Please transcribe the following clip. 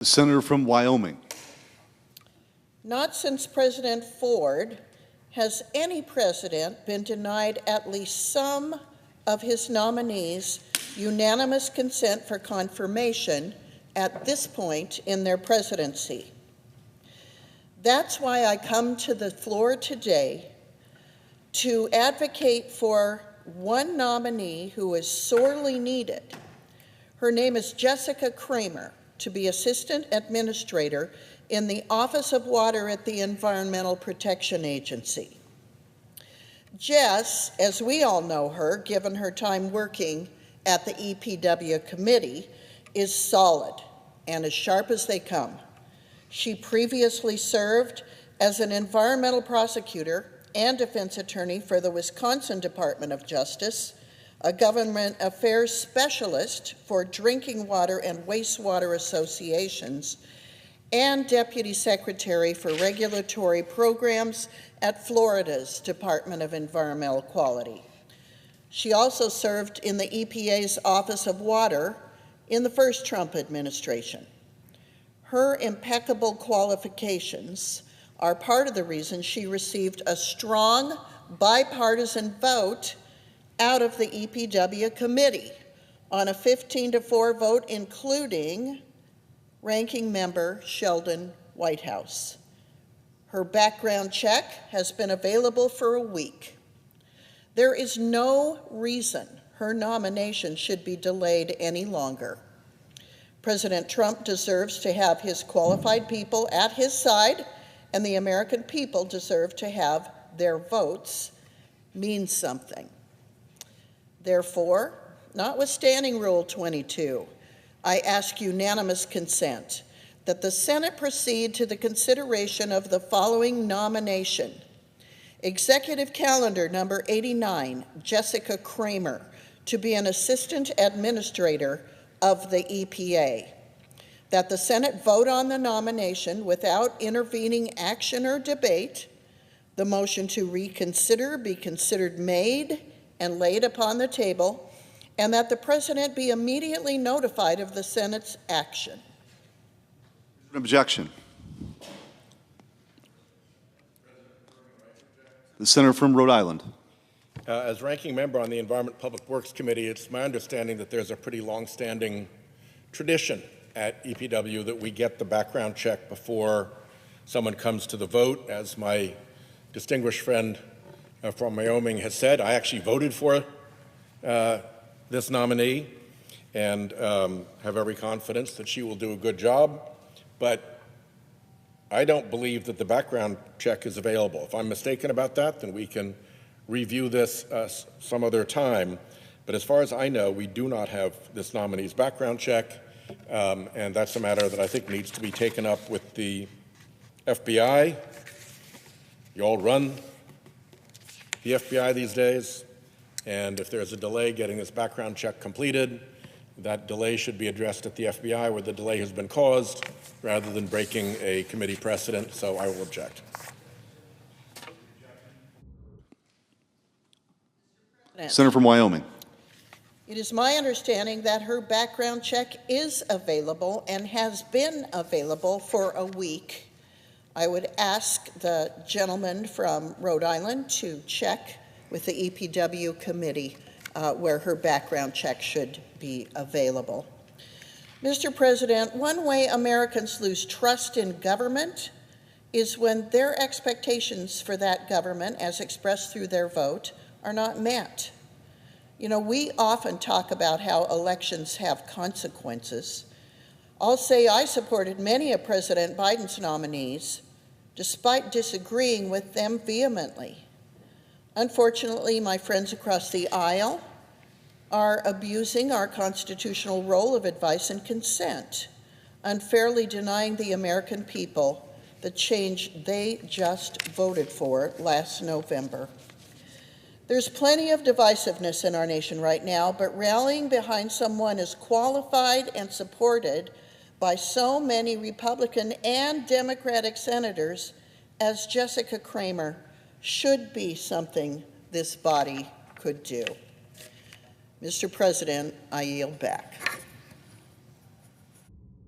The senator from Wyoming. Not since President Ford has any president been denied at least some of his nominees unanimous consent for confirmation at this point in their presidency. That's why I come to the floor today to advocate for one nominee who is sorely needed. Her name is Jessica Kramer, to be Assistant Administrator in the Office of Water at the Environmental Protection Agency. Jess, as we all know her, given her time working at the EPW committee, is solid and as sharp as they come. She previously served as an environmental prosecutor and defense attorney for the Wisconsin Department of Justice, a government affairs specialist for drinking water and wastewater associations, and deputy secretary for regulatory programs at Florida's Department of Environmental Quality. She also served in the EPA's Office of Water in the first Trump administration. Her impeccable qualifications are part of the reason she received a strong bipartisan vote out of the EPW committee on a 15-4 vote, including Ranking Member Sheldon Whitehouse. Her background check has been available for a week. There is no reason her nomination should be delayed any longer. President Trump deserves to have his qualified people at his side, and the American people deserve to have their votes mean something. Therefore, notwithstanding Rule 22, I ask unanimous consent that the Senate proceed to the consideration of the following nomination. Executive Calendar number 89, Jessica Kramer, to be an Assistant Administrator of the EPA. That the Senate vote on the nomination without intervening action or debate. The motion to reconsider be considered made and laid upon the table, and that the President be immediately notified of the Senate's action. An objection. The senator from Rhode Island. As ranking member on the Environment and Public Works Committee, it's my understanding that there's a pretty long-standing tradition at EPW that we get the background check before someone comes to the vote. As my distinguished friend from Wyoming has said, I actually voted for this nominee and have every confidence that she will do a good job, but I don't believe that the background check is available. If I'm mistaken about that, then we can review this some other time. But as far as I know, we do not have this nominee's background check, and that's a matter that I think needs to be taken up with the FBI. You all run the FBI these days, and if there's a delay getting this background check completed, that delay should be addressed at the FBI where the delay has been caused, rather than breaking a committee precedent, so I will object. Senator from Wyoming. It is my understanding that her background check is available and has been available for a week. I would ask the gentleman from Rhode Island to check with the EPW committee where her background check should be available. Mr. President, one way Americans lose trust in government is when their expectations for that government, as expressed through their vote, are not met. You know, we often talk about how elections have consequences. I'll say I supported many of President Biden's nominees, despite disagreeing with them vehemently. Unfortunately, my friends across the aisle are abusing our constitutional role of advice and consent, unfairly denying the American people the change they just voted for last November. There's plenty of divisiveness in our nation right now, but rallying behind someone as qualified and supported by so many Republican and Democratic senators as Jessica Kramer should be something this body could do. Mr. President, I yield back.